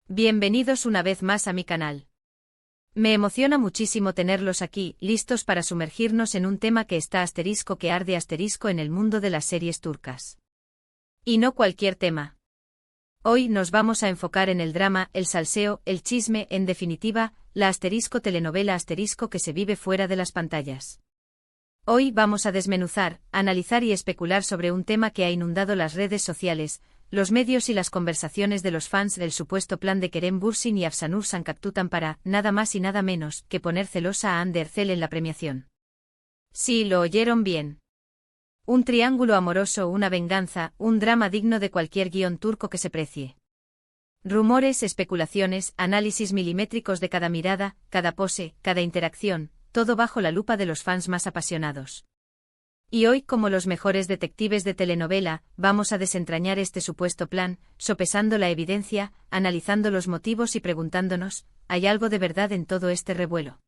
Bienvenidos una vez más a mi canal. Me emociona muchísimo tenerlos aquí, listos para sumergirnos en un tema que está que arde en el mundo de las series turcas. Y no cualquier tema. Hoy nos vamos a enfocar en el drama, el salseo, el chisme, en definitiva, la telenovela que se vive fuera de las pantallas. Hoy vamos a desmenuzar, analizar y especular sobre un tema que ha inundado las redes sociales, los medios y las conversaciones de los fans del supuesto plan de Kerem Bürsin y Afsanur Sancaktutan para, nada más y nada menos, que poner celosa a Hande Erçel en la premiación. Sí, lo oyeron bien. Un triángulo amoroso, una venganza, un drama digno de cualquier guión turco que se precie. Rumores, especulaciones, análisis milimétricos de cada mirada, cada pose, cada interacción, todo bajo la lupa de los fans más apasionados. Y hoy, como los mejores detectives de telenovela, vamos a desentrañar este supuesto plan, sopesando la evidencia, analizando los motivos y preguntándonos, ¿hay algo de verdad en todo este revuelo?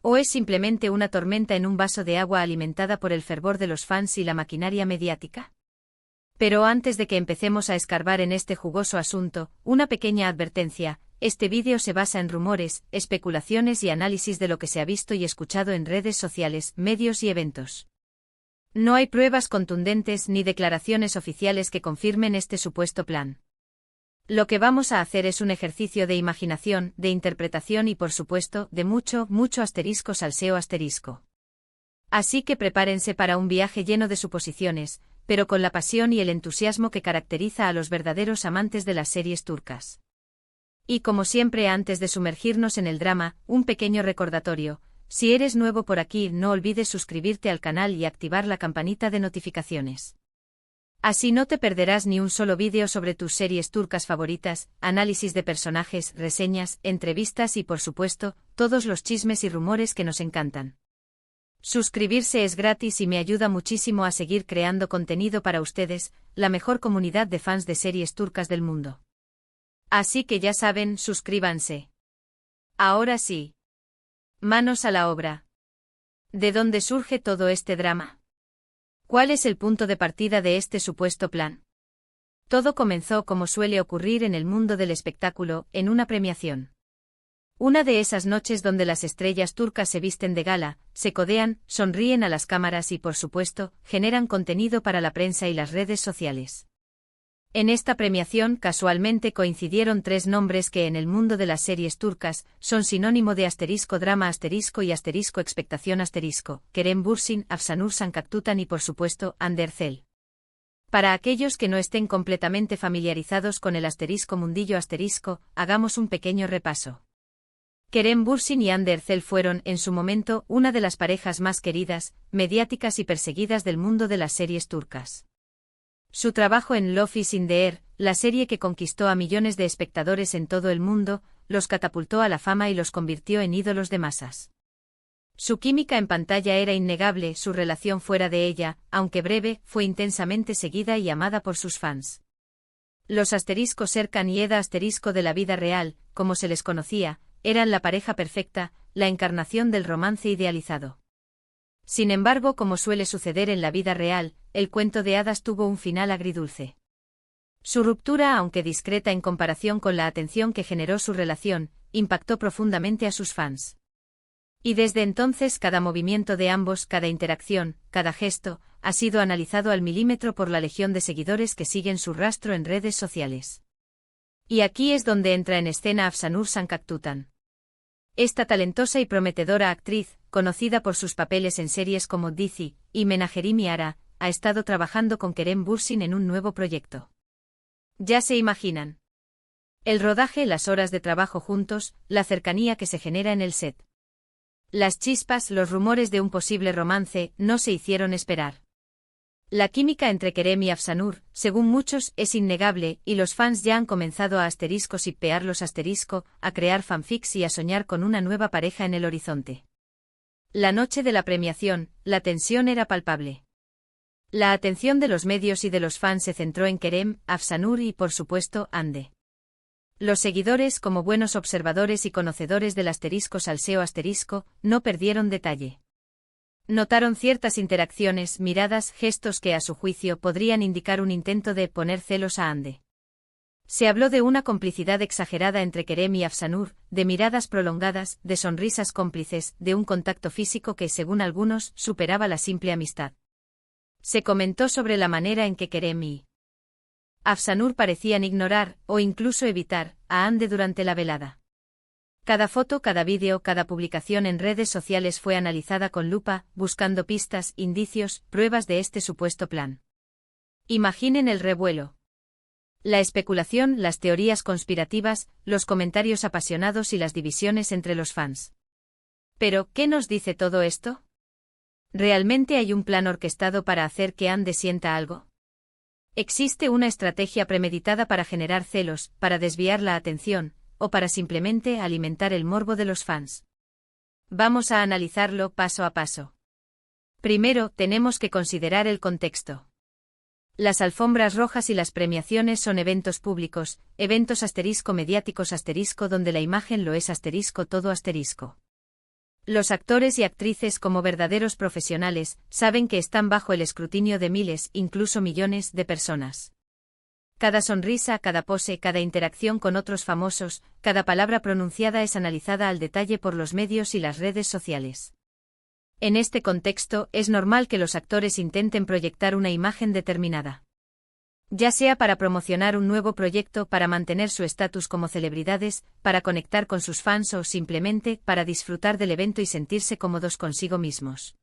¿O es simplemente una tormenta en un vaso de agua alimentada por el fervor de los fans y la maquinaria mediática? Pero antes de que empecemos a escarbar en este jugoso asunto, una pequeña advertencia: este vídeo se basa en rumores, especulaciones y análisis de lo que se ha visto y escuchado en redes sociales, medios y eventos. No hay pruebas contundentes ni declaraciones oficiales que confirmen este supuesto plan. Lo que vamos a hacer es un ejercicio de imaginación, de interpretación y por supuesto, de mucho salseo. Así que prepárense para un viaje lleno de suposiciones, pero con la pasión y el entusiasmo que caracteriza a los verdaderos amantes de las series turcas. Y como siempre, antes de sumergirnos en el drama, un pequeño recordatorio: si eres nuevo por aquí, no olvides suscribirte al canal y activar la campanita de notificaciones. Así no te perderás ni un solo vídeo sobre tus series turcas favoritas, análisis de personajes, reseñas, entrevistas y por supuesto, todos los chismes y rumores que nos encantan. Suscribirse es gratis y me ayuda muchísimo a seguir creando contenido para ustedes, la mejor comunidad de fans de series turcas del mundo. Así que ya saben, suscríbanse. Ahora sí. Manos a la obra. ¿De dónde surge todo este drama? ¿Cuál es el punto de partida de este supuesto plan? Todo comenzó como suele ocurrir en el mundo del espectáculo, en una premiación. Una de esas noches donde las estrellas turcas se visten de gala, se codean, sonríen a las cámaras y por supuesto, generan contenido para la prensa y las redes sociales. En esta premiación casualmente coincidieron tres nombres que en el mundo de las series turcas son sinónimo de drama y expectación Kerem Bürsin, Afsanur Sancaktutan y por supuesto Hande Erçel. Para aquellos que no estén completamente familiarizados con el mundillo hagamos un pequeño repaso. Kerem Bürsin y Hande Erçel fueron, en su momento, una de las parejas más queridas, mediáticas y perseguidas del mundo de las series turcas. Su trabajo en Love is in the Air, la serie que conquistó a millones de espectadores en todo el mundo, los catapultó a la fama y los convirtió en ídolos de masas. Su química en pantalla era innegable, su relación fuera de ella, aunque breve, fue intensamente seguida y amada por sus fans. Los Serkan y Eda de la vida real, como se les conocía, eran la pareja perfecta, la encarnación del romance idealizado. Sin embargo, como suele suceder en la vida real, el cuento de hadas tuvo un final agridulce. Su ruptura, aunque discreta en comparación con la atención que generó su relación, impactó profundamente a sus fans. Y desde entonces cada movimiento de ambos, cada interacción, cada gesto, ha sido analizado al milímetro por la legión de seguidores que siguen su rastro en redes sociales. Y aquí es donde entra en escena Afsanur Sancaktutan. Esta talentosa y prometedora actriz, conocida por sus papeles en series como Dizi y Menajerimi Ara, ha estado trabajando con Kerem Bürsin en un nuevo proyecto. Ya se imaginan. El rodaje, las horas de trabajo juntos, la cercanía que se genera en el set. Las chispas, los rumores de un posible romance, no se hicieron esperar. La química entre Kerem y Afsanur, según muchos, es innegable, y los fans ya han comenzado a shippearlos a crear fanfics y a soñar con una nueva pareja en el horizonte. La noche de la premiación, la tensión era palpable. La atención de los medios y de los fans se centró en Kerem, Afsanur y, por supuesto, Hande. Los seguidores, como buenos observadores y conocedores del salseo no perdieron detalle. Notaron ciertas interacciones, miradas, gestos que a su juicio podrían indicar un intento de poner celos a Hande. Se habló de una complicidad exagerada entre Kerem y Afsanur, de miradas prolongadas, de sonrisas cómplices, de un contacto físico que, según algunos, superaba la simple amistad. Se comentó sobre la manera en que Kerem y Afsanur parecían ignorar, o incluso evitar, a Hande durante la velada. Cada foto, cada vídeo, cada publicación en redes sociales fue analizada con lupa, buscando pistas, indicios, pruebas de este supuesto plan. Imaginen el revuelo. La especulación, las teorías conspirativas, los comentarios apasionados y las divisiones entre los fans. Pero, ¿qué nos dice todo esto? ¿Realmente hay un plan orquestado para hacer que Hande sienta algo? ¿Existe una estrategia premeditada para generar celos, para desviar la atención, o para simplemente alimentar el morbo de los fans? Vamos a analizarlo paso a paso. Primero, tenemos que considerar el contexto. Las alfombras rojas y las premiaciones son eventos públicos, eventos mediáticos donde la imagen lo es todo asterisco. Los actores y actrices, como verdaderos profesionales, saben que están bajo el escrutinio de miles, incluso millones, de personas. Cada sonrisa, cada pose, cada interacción con otros famosos, cada palabra pronunciada es analizada al detalle por los medios y las redes sociales. En este contexto, es normal que los actores intenten proyectar una imagen determinada. Ya sea para promocionar un nuevo proyecto, para mantener su estatus como celebridades, para conectar con sus fans o simplemente para disfrutar del evento y sentirse cómodos consigo mismos.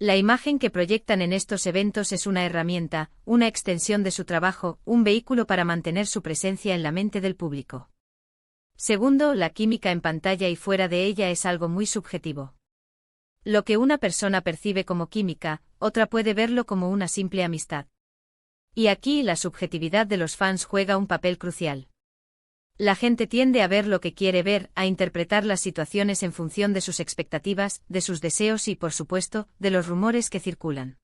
La imagen que proyectan en estos eventos es una herramienta, una extensión de su trabajo, un vehículo para mantener su presencia en la mente del público. Segundo, la química en pantalla y fuera de ella es algo muy subjetivo. Lo que una persona percibe como química, otra puede verlo como una simple amistad. Y aquí la subjetividad de los fans juega un papel crucial. La gente tiende a ver lo que quiere ver, a interpretar las situaciones en función de sus expectativas, de sus deseos y, por supuesto, de los rumores que circulan.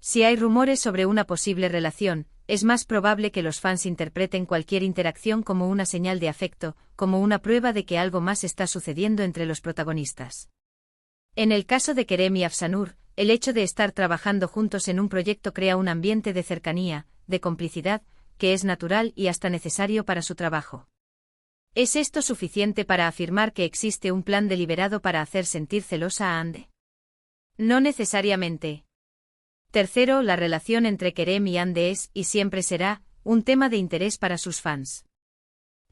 Si hay rumores sobre una posible relación, es más probable que los fans interpreten cualquier interacción como una señal de afecto, como una prueba de que algo más está sucediendo entre los protagonistas. En el caso de Kerem y Afsanur, el hecho de estar trabajando juntos en un proyecto crea un ambiente de cercanía, de complicidad, que es natural y hasta necesario para su trabajo. ¿Es esto suficiente para afirmar que existe un plan deliberado para hacer sentir celosa a Hande? No necesariamente. Tercero, la relación entre Kerem y Hande es, y siempre será, un tema de interés para sus fans.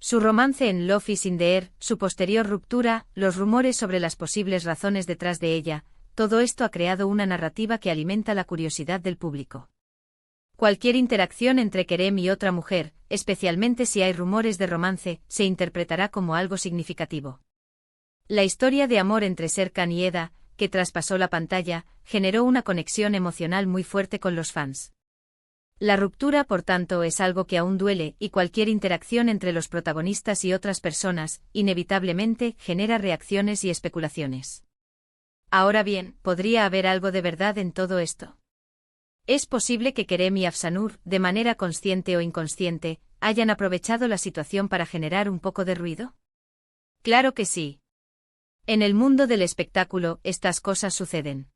Su romance en Love is in the Air, su posterior ruptura, los rumores sobre las posibles razones detrás de ella, todo esto ha creado una narrativa que alimenta la curiosidad del público. Cualquier interacción entre Kerem y otra mujer, especialmente si hay rumores de romance, se interpretará como algo significativo. La historia de amor entre Serkan y Eda, que traspasó la pantalla, generó una conexión emocional muy fuerte con los fans. La ruptura, por tanto, es algo que aún duele, y cualquier interacción entre los protagonistas y otras personas, inevitablemente, genera reacciones y especulaciones. Ahora bien, ¿podría haber algo de verdad en todo esto? ¿Es posible que Kerem y Afsanur, de manera consciente o inconsciente, hayan aprovechado la situación para generar un poco de ruido? Claro que sí. En el mundo del espectáculo, estas cosas suceden.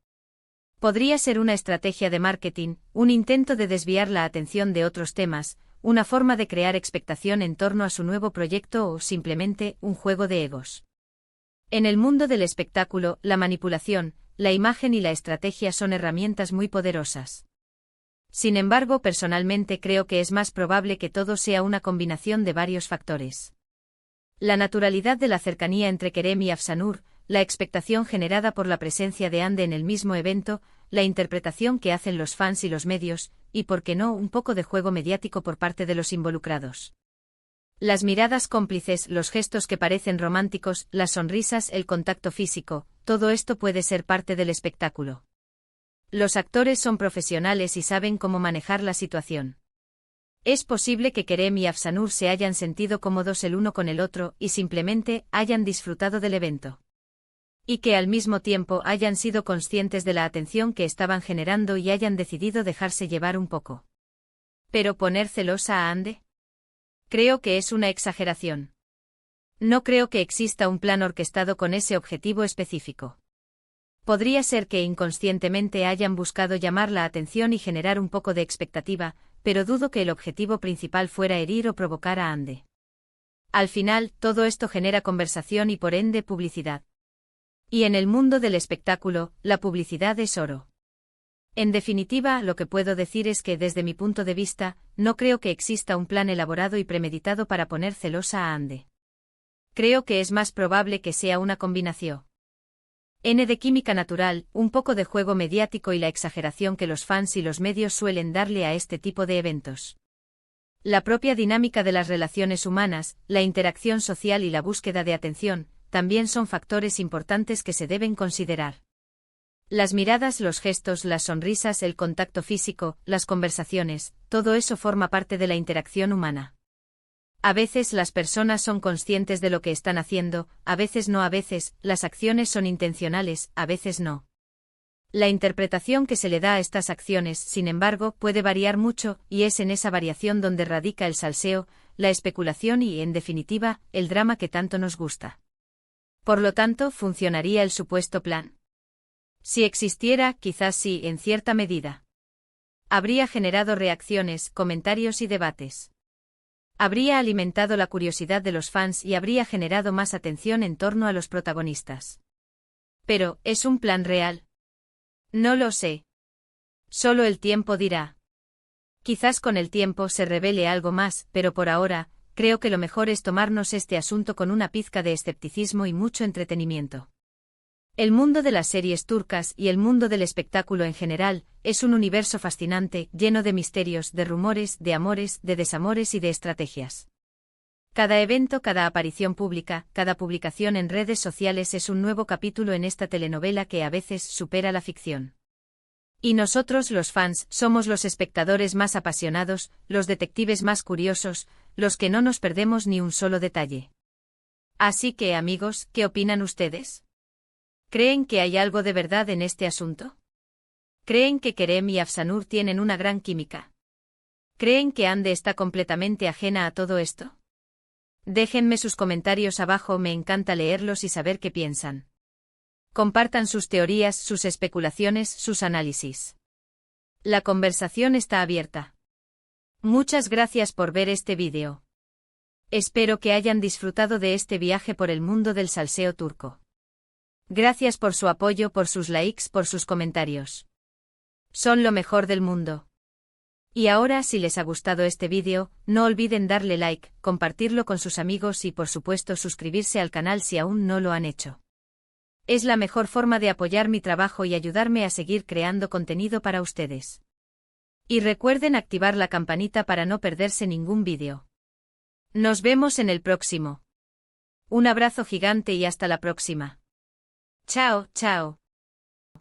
Podría ser una estrategia de marketing, un intento de desviar la atención de otros temas, una forma de crear expectación en torno a su nuevo proyecto o simplemente un juego de egos. En el mundo del espectáculo, la manipulación, la imagen y la estrategia son herramientas muy poderosas. Sin embargo, personalmente creo que es más probable que todo sea una combinación de varios factores. La naturalidad de la cercanía entre Kerem y Afsanur, la expectación generada por la presencia de Hande en el mismo evento, la interpretación que hacen los fans y los medios, y por qué no un poco de juego mediático por parte de los involucrados. Las miradas cómplices, los gestos que parecen románticos, las sonrisas, el contacto físico, todo esto puede ser parte del espectáculo. Los actores son profesionales y saben cómo manejar la situación. Es posible que Kerem y Afsanur se hayan sentido cómodos el uno con el otro y simplemente hayan disfrutado del evento. Y que al mismo tiempo hayan sido conscientes de la atención que estaban generando y hayan decidido dejarse llevar un poco. ¿Pero poner celosa a Hande? Creo que es una exageración. No creo que exista un plan orquestado con ese objetivo específico. Podría ser que inconscientemente hayan buscado llamar la atención y generar un poco de expectativa, pero dudo que el objetivo principal fuera herir o provocar a Ande. Al final, todo esto genera conversación y por ende publicidad. Y en el mundo del espectáculo, la publicidad es oro. En definitiva, lo que puedo decir es que desde mi punto de vista, no creo que exista un plan elaborado y premeditado para poner celosa a Ande. Creo que es más probable que sea una combinación. N de química natural, un poco de juego mediático y la exageración que los fans y los medios suelen darle a este tipo de eventos. La propia dinámica de las relaciones humanas, la interacción social y la búsqueda de atención, también son factores importantes que se deben considerar. Las miradas, los gestos, las sonrisas, el contacto físico, las conversaciones, todo eso forma parte de la interacción humana. A veces las personas son conscientes de lo que están haciendo, a veces no, a veces las acciones son intencionales, a veces no. La interpretación que se le da a estas acciones, sin embargo, puede variar mucho, y es en esa variación donde radica el salseo, la especulación y, en definitiva, el drama que tanto nos gusta. Por lo tanto, ¿funcionaría el supuesto plan? Si existiera, quizás sí, en cierta medida. Habría generado reacciones, comentarios y debates. Habría alimentado la curiosidad de los fans y habría generado más atención en torno a los protagonistas. Pero, ¿es un plan real? No lo sé. Solo el tiempo dirá. Quizás con el tiempo se revele algo más, pero por ahora, creo que lo mejor es tomarnos este asunto con una pizca de escepticismo y mucho entretenimiento. El mundo de las series turcas y el mundo del espectáculo en general es un universo fascinante, lleno de misterios, de rumores, de amores, de desamores y de estrategias. Cada evento, cada aparición pública, cada publicación en redes sociales es un nuevo capítulo en esta telenovela que a veces supera la ficción. Y nosotros, los fans, somos los espectadores más apasionados, los detectives más curiosos, los que no nos perdemos ni un solo detalle. Así que, amigos, ¿qué opinan ustedes? ¿Creen que hay algo de verdad en este asunto? ¿Creen que Kerem y Afsanur tienen una gran química? ¿Creen que Ande está completamente ajena a todo esto? Déjenme sus comentarios abajo, me encanta leerlos y saber qué piensan. Compartan sus teorías, sus especulaciones, sus análisis. La conversación está abierta. Muchas gracias por ver este vídeo. Espero que hayan disfrutado de este viaje por el mundo del salseo turco. Gracias por su apoyo, por sus likes, por sus comentarios. Son lo mejor del mundo. Y ahora, si les ha gustado este vídeo, no olviden darle like, compartirlo con sus amigos y por supuesto suscribirse al canal si aún no lo han hecho. Es la mejor forma de apoyar mi trabajo y ayudarme a seguir creando contenido para ustedes. Y recuerden activar la campanita para no perderse ningún vídeo. Nos vemos en el próximo. Un abrazo gigante y hasta la próxima. Chao, chao.